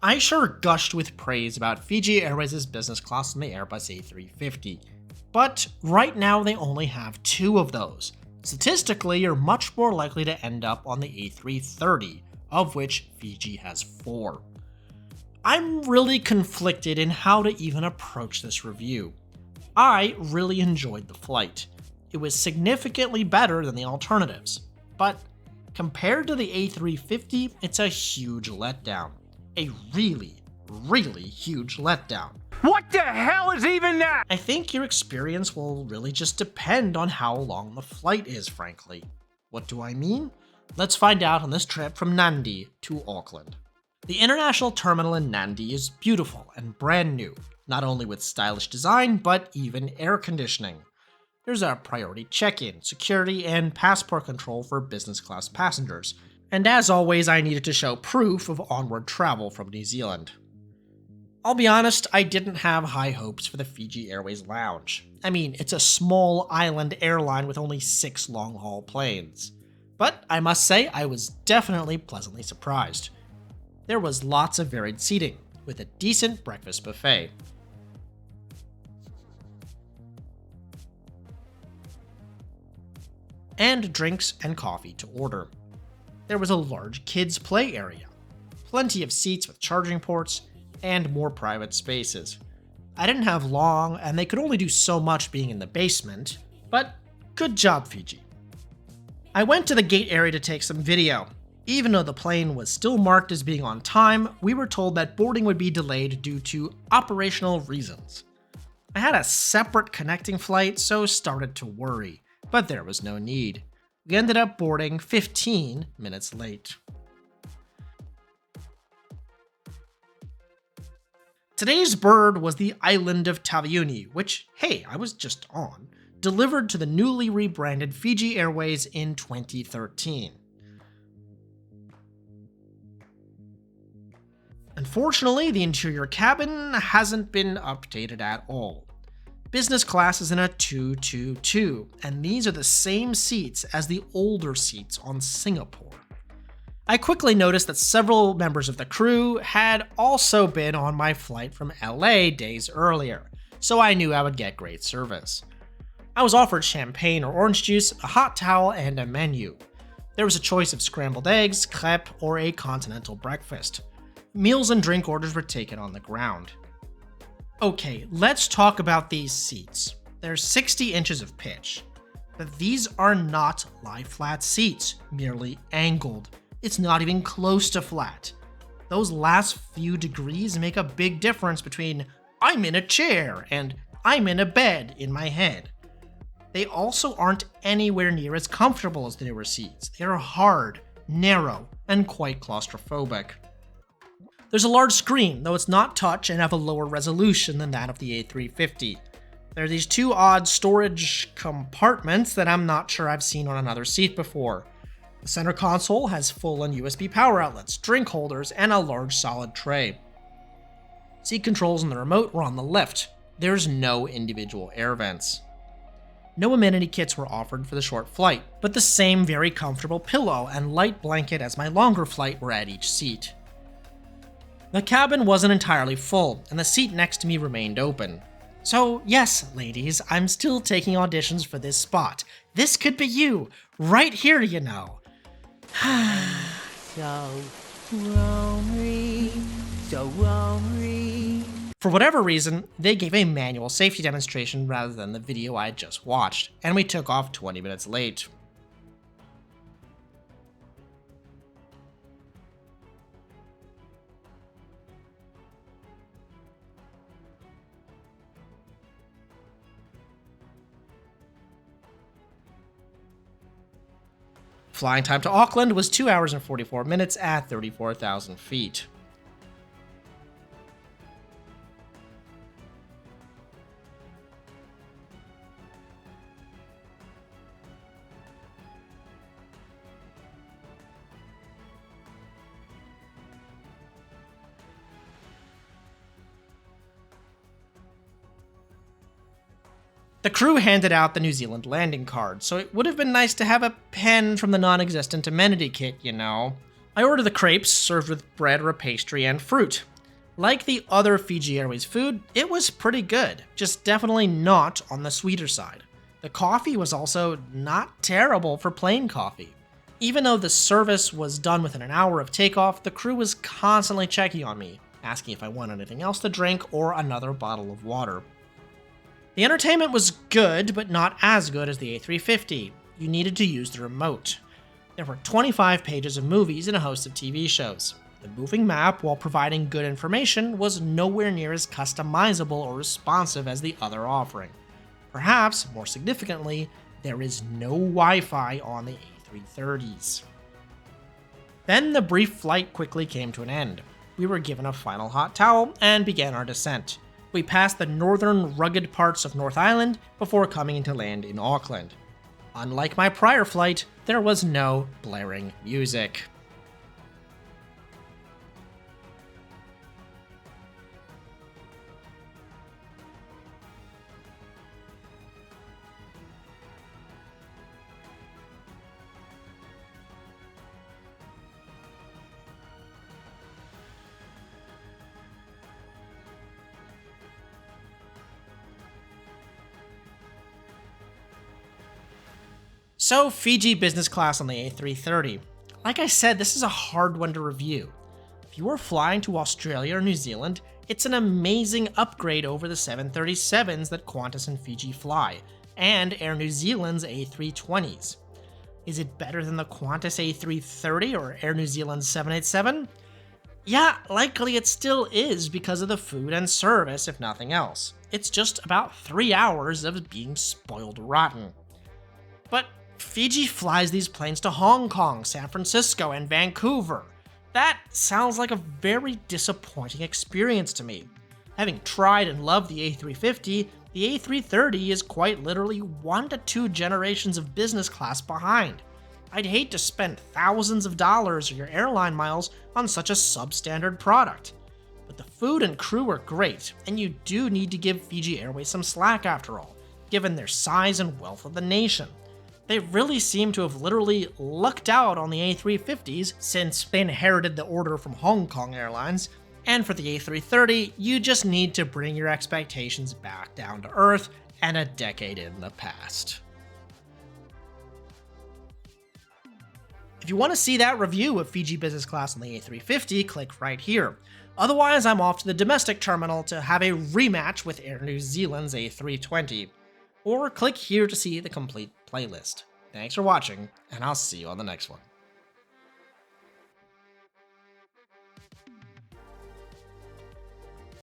I sure gushed with praise about Fiji Airways' business class on the Airbus A350, but right now they only have 2 of those. Statistically, you're much more likely to end up on the A330, of which Fiji has 4. I'm really conflicted in how to even approach this review. I really enjoyed the flight. It was significantly better than the alternatives, but compared to the A350, it's a huge letdown. A really, really huge letdown. What the hell is even that? I think your experience will really just depend on how long the flight is, frankly. What do I mean? Let's find out on this trip from Nadi to Auckland. The international terminal in Nadi is beautiful and brand new, not only with stylish design, but even air conditioning. There's a priority check-in, security, and passport control for business class passengers. And as always, I needed to show proof of onward travel from New Zealand. I'll be honest, I didn't have high hopes for the Fiji Airways lounge. I mean, it's a small island airline with only 6 long-haul planes. But I must say, I was definitely pleasantly surprised. There was lots of varied seating, with a decent breakfast buffet. And drinks and coffee to order. There was a large kids' play area, plenty of seats with charging ports, and more private spaces. I didn't have long, and they could only do so much being in the basement, but good job, Fiji. I went to the gate area to take some video. Even though the plane was still marked as being on time, we were told that boarding would be delayed due to operational reasons. I had a separate connecting flight, so started to worry, but there was no need. We ended up boarding 15 minutes late. Today's bird was the island of Taveuni, which, hey, I was just on, delivered to the newly rebranded Fiji Airways in 2013. Unfortunately, the interior cabin hasn't been updated at all. Business class is in a 222, and these are the same seats as the older seats on Singapore. I quickly noticed that several members of the crew had also been on my flight from LA days earlier, so I knew I would get great service. I was offered champagne or orange juice, a hot towel, and a menu. There was a choice of scrambled eggs, crepe, or a continental breakfast. Meals and drink orders were taken on the ground. Okay, let's talk about these seats. There's 60 inches of pitch, but these are not lie-flat seats, merely angled. It's not even close to flat. Those last few degrees make a big difference between I'm in a chair and I'm in a bed in my head. They also aren't anywhere near as comfortable as the newer seats. They're hard, narrow, and quite claustrophobic. There's a large screen, though it's not touch and have a lower resolution than that of the A350. There are these 2 odd storage compartments that I'm not sure I've seen on another seat before. The center console has full and USB power outlets, drink holders, and a large solid tray. Seat controls and the remote were on the left. There's no individual air vents. No amenity kits were offered for the short flight, but the same very comfortable pillow and light blanket as my longer flight were at each seat. The cabin wasn't entirely full, and the seat next to me remained open. So yes, ladies, I'm still taking auditions for this spot. This could be you, right here, you know. So lonely, so lonely. For whatever reason, they gave a manual safety demonstration rather than the video I had just watched, and we took off 20 minutes late. Flying time to Auckland was 2 hours and 44 minutes at 34,000 feet. The crew handed out the New Zealand landing card, so it would have been nice to have a pen from the non-existent amenity kit, you know. I ordered the crepes, served with bread or a pastry and fruit. Like the other Fiji Airways food, it was pretty good, just definitely not on the sweeter side. The coffee was also not terrible for plain coffee. Even though the service was done within an hour of takeoff, the crew was constantly checking on me, asking if I wanted anything else to drink or another bottle of water. The entertainment was good, but not as good as the A350. You needed to use the remote. There were 25 pages of movies and a host of TV shows. The moving map, while providing good information, was nowhere near as customizable or responsive as the other offering. Perhaps, more significantly, there is no Wi-Fi on the A330s. Then the brief flight quickly came to an end. We were given a final hot towel and began our descent. We passed the northern rugged parts of North Island before coming into land in Auckland. Unlike my prior flight, there was no blaring music. So, Fiji business class on the A330. Like I said, this is a hard one to review. If you are flying to Australia or New Zealand, it's an amazing upgrade over the 737s that Qantas and Fiji fly, and Air New Zealand's A320s. Is it better than the Qantas A330 or Air New Zealand's 787? Yeah, likely it still is because of the food and service, if nothing else. It's just about 3 hours of being spoiled rotten. But Fiji flies these planes to Hong Kong, San Francisco, and Vancouver. That sounds like a very disappointing experience to me. Having tried and loved the A350, the A330 is quite literally 1 to 2 generations of business class behind. I'd hate to spend thousands of dollars of your airline miles on such a substandard product. But the food and crew are great, and you do need to give Fiji Airways some slack after all, given their size and wealth of the nation. They really seem to have literally lucked out on the A350s since they inherited the order from Hong Kong Airlines, and for the A330, you just need to bring your expectations back down to earth and a decade in the past. If you want to see that review of Fiji business class on the A350, click right here. Otherwise, I'm off to the domestic terminal to have a rematch with Air New Zealand's A320. Or click here to see the complete playlist. Thanks for watching, and I'll see you on the next one.